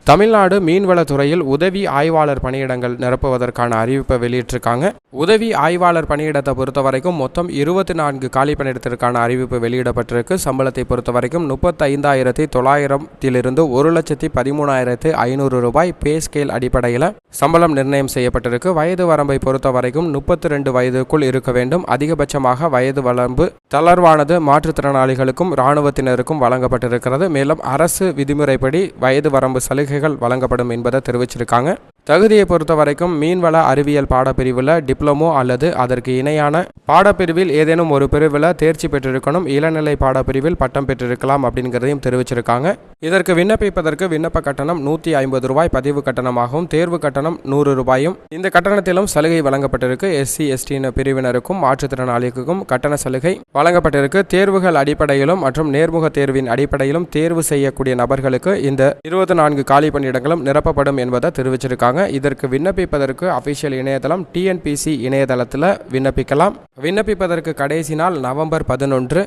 தமிழ்நாடு மீன்வளத்துறையில் உதவி ஆய்வாளர் பணியிடங்கள் நிரப்புவதற்கான அறிவிப்பை வெளியிட்டிருக்காங்க. உதவி ஆய்வாளர் பணியிடத்தை பொறுத்த வரைக்கும் மொத்தம் 24 காலி பணியிடத்திற்கான அறிவிப்பு வெளியிடப்பட்டிருக்கு. சம்பளத்தை பொறுத்த வரைக்கும் 35,900 1,13,500 ரூபாய் பே ஸ்கேல் அடிப்படையில் சம்பளம் நிர்ணயம் செய்யப்பட்டிருக்கு. வயது வரம்பை பொறுத்த வரைக்கும் 32 வயதுக்குள் இருக்க வேண்டும். அதிகபட்சமாக வயது வரம்பு தளர்வானது மாற்றுத்திறனாளிகளுக்கும் இராணுவத்தினருக்கும் வழங்கப்பட்டிருக்கிறது. மேலும் அரசு விதிமுறைப்படி வயது வரம்பு சலுகைகள் வழங்கப்படும் என்பதை தெரிவிச்சிருக்காங்க. தகுதியை பொறுத்த வரைக்கும் மீன்வள அறிவியல் பாடப்பிரிவில் டிப்ளமோ அல்லது அதற்கு இணையான பாடப்பிரிவில் ஏதேனும் ஒரு பிரிவில் தேர்ச்சி பெற்றிருக்கணும். இளநிலை பாடப்பிரிவில் பட்டம் பெற்றிருக்கலாம் அப்படிங்கிறதையும் தெரிவிச்சிருக்காங்க. இதற்கு விண்ணப்பிப்பதற்கு விண்ணப்ப கட்டணம் 150 ரூபாய் பதிவு கட்டணமாகவும் தேர்வு கட்டணம் 100 ரூபாயும். இந்த கட்டணத்திலும் சலுகை வழங்கப்பட்டிருக்கு. SC ST பிரிவினருக்கும் மாற்றுத்திறனாளிகளுக்கும் கட்டண சலுகை வழங்கப்பட்டிருக்கு. தேர்வுகள் அடிப்படையிலும் மற்றும் நேர்முக தேர்வின் அடிப்படையிலும் தேர்வு செய்யக்கூடிய நபர்களுக்கு இந்த 24 காலி பணியிடங்களும் நிரப்பப்படும் என்பதை தெரிவிச்சிருக்காங்க. இதற்கு விண்ணப்பிப்பதற்கு அபிஷியல் இணையதளம் TNPC இணையதளத்தில் விண்ணப்பிக்கலாம். விண்ணப்பிப்பதற்கு கடைசி நாள் நவம்பர் 11.